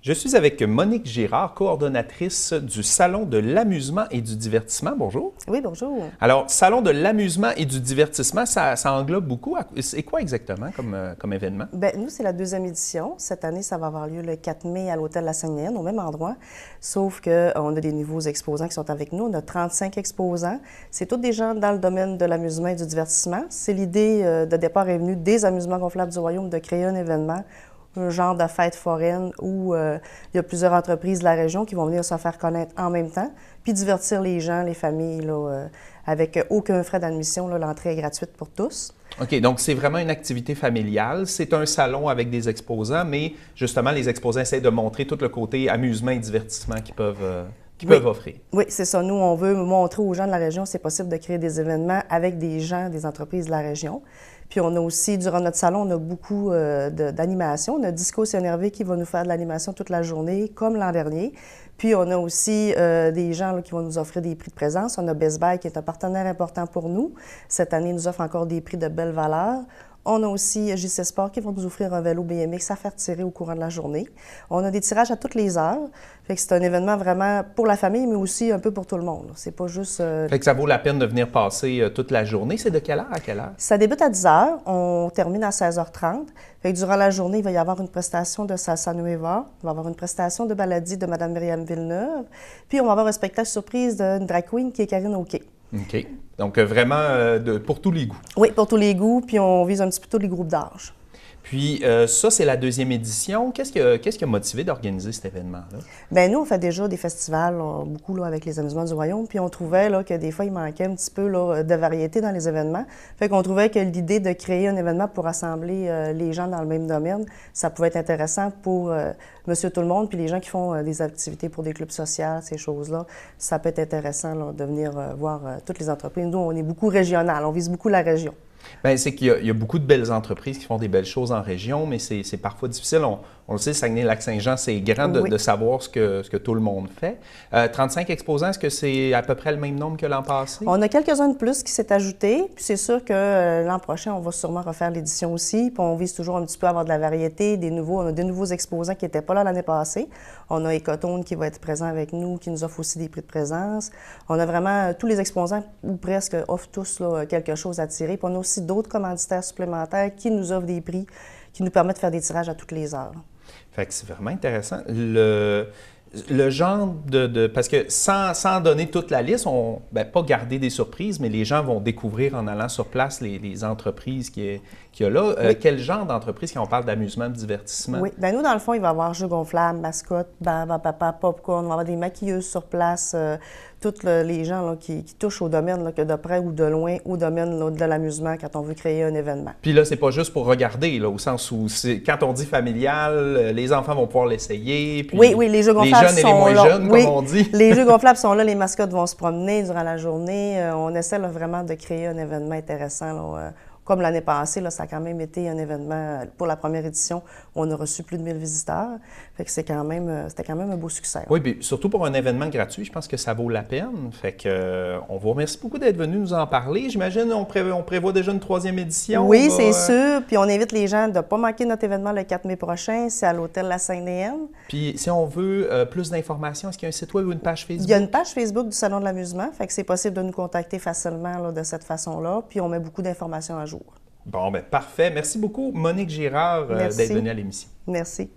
Je suis avec Monique Girard, coordonnatrice du Salon de l'amusement et du divertissement. Bonjour. Oui, bonjour. Alors, Salon de l'amusement et du divertissement, ça englobe beaucoup. C'est quoi exactement comme événement? Bien, nous, c'est la deuxième édition. Cette année, ça va avoir lieu le 4 mai à l'Hôtel La Sainte-Néenne, au même endroit. Sauf qu'on a des nouveaux exposants qui sont avec nous. On a 35 exposants. C'est tous des gens dans le domaine de l'amusement et du divertissement. C'est l'idée de départ est venue des Amusements gonflables du Royaume de créer un événement, un genre de fête foraine où il y a plusieurs entreprises de la région qui vont venir se faire connaître en même temps, puis divertir les gens, les familles, là, avec aucun frais d'admission. L'entrée est gratuite pour tous. OK, donc c'est vraiment une activité familiale. C'est un salon avec des exposants, mais justement, les exposants essaient de montrer tout le côté amusement et divertissement qu'ils peuvent offrir. Oui, c'est ça. Nous, on veut montrer aux gens de la région c'est possible de créer des événements avec des gens, des entreprises de la région. Puis on a aussi, durant notre salon, on a beaucoup d'animation. On a Disco CNRV qui va nous faire de l'animation toute la journée, comme l'an dernier. Puis on a aussi des gens là, qui vont nous offrir des prix de présence. On a Best Buy qui est un partenaire important pour nous. Cette année, il nous offre encore des prix de belle valeur. On a aussi JC Sport qui vont nous offrir un vélo BMX à faire tirer au courant de la journée. On a des tirages à toutes les heures. Fait que c'est un événement vraiment pour la famille, mais aussi un peu pour tout le monde. C'est pas juste... Fait que ça vaut la peine de venir passer toute la journée. C'est de quelle heure à quelle heure? Ça débute à 10 h, on termine à 16h30. Fait que durant la journée, il va y avoir une prestation de Salsa Nueva, il va y avoir une prestation de Baladie de Mme Myriam Villeneuve, puis on va avoir un spectacle surprise d'une drag queen qui est Karine Auquet. OK. Donc, vraiment pour tous les goûts. Oui, pour tous les goûts, puis on vise un petit peu tous les groupes d'âge. Puis, ça, c'est la deuxième édition. Qu'est-ce qui a motivé d'organiser cet événement-là? Bien, nous, on fait déjà des festivals, beaucoup là, avec les Amusements du Royaume, puis on trouvait là, que des fois, il manquait un petit peu là, de variété dans les événements. Fait qu'on trouvait que l'idée de créer un événement pour rassembler les gens dans le même domaine, ça pouvait être intéressant pour monsieur tout le monde, puis les gens qui font des activités pour des clubs sociaux, ces choses-là, ça peut être intéressant là, de venir voir toutes les entreprises. Nous, on est beaucoup régional, on vise beaucoup la région. Bien, c'est qu'il y a beaucoup de belles entreprises qui font des belles choses en région, mais c'est parfois difficile. On le sait, Saguenay-Lac-Saint-Jean, c'est grand de savoir ce que tout le monde fait. 35 exposants, est-ce que c'est à peu près le même nombre que l'an passé? On a quelques-uns de plus qui s'est ajouté, puis c'est sûr que l'an prochain, on va sûrement refaire l'édition aussi, puis on vise toujours un petit peu à avoir de la variété, on a des nouveaux exposants qui n'étaient pas là l'année passée. On a Ecotone qui va être présent avec nous, qui nous offre aussi des prix de présence. On a vraiment tous les exposants, ou presque, offrent tous là, quelque chose à tirer. Puis on a aussi d'autres commanditaires supplémentaires qui nous offrent des prix, qui nous permettent de faire des tirages à toutes les heures. Fait que c'est vraiment intéressant. Le genre parce que sans donner toute la liste, pas garder des surprises, mais les gens vont découvrir en allant sur place les entreprises qu'il y a là. Oui. Quel genre d'entreprise, quand on parle d'amusement, de divertissement? Oui. Bien, nous, dans le fond, il va y avoir jeux gonflables, mascottes, papa, popcorn, on va avoir des maquilleuses sur place, tous les gens là, qui touchent au domaine, là, que de près ou de loin, au domaine là, de l'amusement quand on veut créer un événement. Puis là, c'est pas juste pour regarder, là, au sens où quand on dit familial, les enfants vont pouvoir l'essayer. Oui, les jeux gonflables les jeunes sont et les moins là. jeunes, Oui, comme on dit. Les jeux gonflables sont là, les mascottes vont se promener durant la journée. On essaie là, vraiment de créer un événement intéressant. Là, comme l'année passée, là, ça a quand même été un événement, pour la première édition, où on a reçu plus de 1000 visiteurs. Fait que c'était quand même un beau succès. Oui, puis surtout pour un événement gratuit, je pense que ça vaut la peine. Fait que on vous remercie beaucoup d'être venu nous en parler. J'imagine on prévoit déjà une troisième édition. Oui, c'est sûr. Puis on invite les gens de ne pas manquer notre événement le 4 mai prochain. C'est à l'Hôtel La Sainte-Néenne. Puis si on veut plus d'informations, est-ce qu'il y a un site web ou une page Facebook? Il y a une page Facebook du Salon de l'amusement. Fait que c'est possible de nous contacter facilement là, de cette façon-là. Puis on met beaucoup d'informations à jour. Bon, bien parfait. Merci beaucoup, Monique Girard, d'être venue à l'émission. Merci.